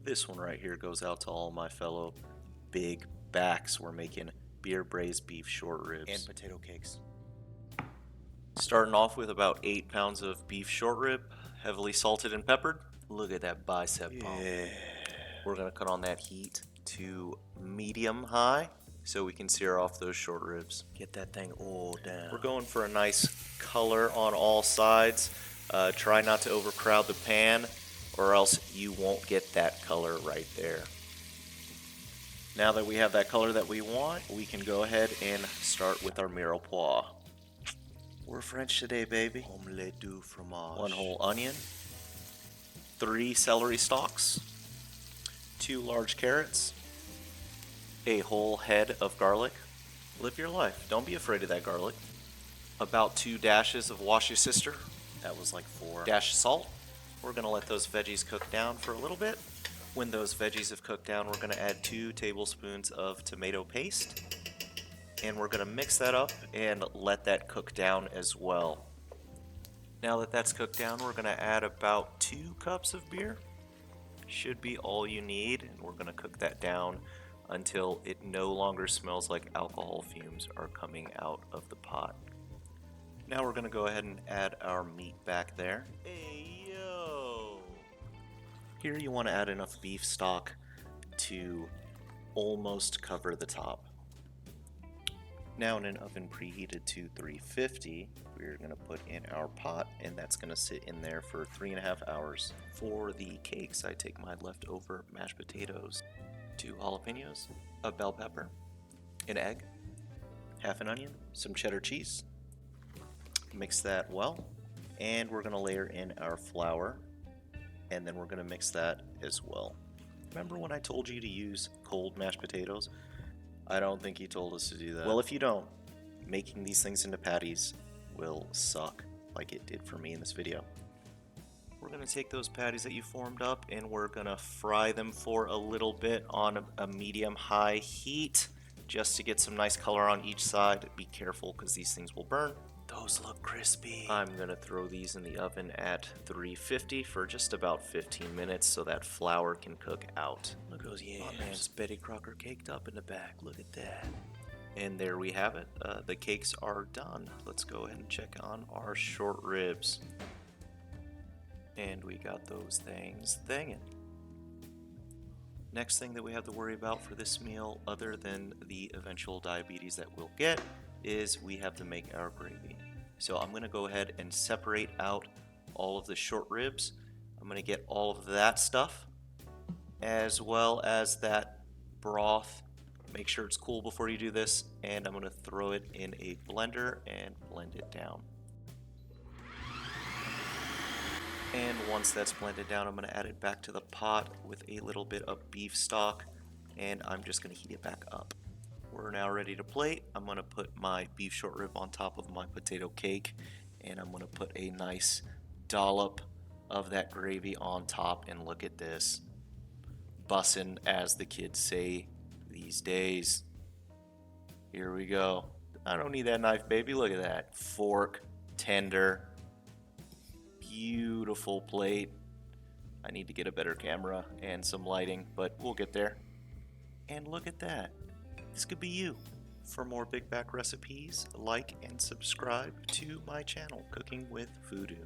This one right here goes out to all my fellow big backs. We're making beer braised beef short ribs and potato cakes. Starting off with about 8 pounds of beef short rib, heavily salted and peppered. Look at that bicep pump. We're gonna cut on that heat to medium high so we can sear off those short ribs. Get that thing all down. We're going for a nice color on all sides. Try not to overcrowd the pan or else you won't get that color right there. Now that we have that color that we want, we can go ahead and start with our mirepoix. We're French today, baby. Omelette du fromage. 1 whole onion, 3 celery stalks, 2 large carrots, a whole head of garlic. Live your life. Don't be afraid of that garlic. About 2 dashes of Worcestershire. That was like 4. Dash of salt. We're going to let those veggies cook down for a little bit. When those veggies have cooked down, we're going to add 2 tablespoons of tomato paste. And we're going to mix that up and let that cook down as well. Now that that's cooked down, we're going to add about 2 cups of beer. Should be all you need, and we're going to cook that down until it no longer smells like alcohol fumes are coming out of the pot. Now we're going to go ahead and add our meat back there. Hey, yo! Here you want to add enough beef stock to almost cover the top. Now in an oven preheated to 350, we're going to put in our pot, and that's going to sit in there for 3.5 hours. For the cakes, I take my leftover mashed potatoes, 2 jalapeños, a bell pepper, an egg, half an onion, some cheddar cheese. Mix that well, and we're going to layer in our flour, and then we're going to mix that as well. Remember when I told you to use cold mashed potatoes? I don't think he told us to do that. Well, if you don't, making these things into patties will suck like it did for me in this video. We're going to take those patties that you formed up and we're going to fry them for a little bit on a medium-high heat just to get some nice color on each side. Be careful because these things will burn. Those look crispy. I'm going to throw these in the oven at 350 for just about 15 minutes so that flour can cook out. Look at those yams. Oh man, it's Betty Crocker caked up in the back. Look at that. And there we have it. The cakes are done. Let's go ahead and check on our short ribs. And we got those things thingin'. Next thing that we have to worry about for this meal, other than the eventual diabetes that we'll get, is we have to make our gravy. So I'm going to go ahead and separate out all of the short ribs. I'm going to get all of that stuff as well as that broth. Make sure it's cool before you do this, and I'm going to throw it in a blender and blend it down. And once that's blended down, I'm going to add it back to the pot with a little bit of beef stock, and I'm just going to heat it back up. We're now ready to plate. I'm going to put my beef short rib on top of my potato cake, and I'm going to put a nice dollop of that gravy on top, and look at this. Bussin', as the kids say these days. Here we go. I don't need that knife, baby. Look at that. Fork, tender, beautiful plate. I need to get a better camera and some lighting, but we'll get there. And look at that. This could be you. For more big back recipes, like and subscribe to my channel, Cooking with Voodoo.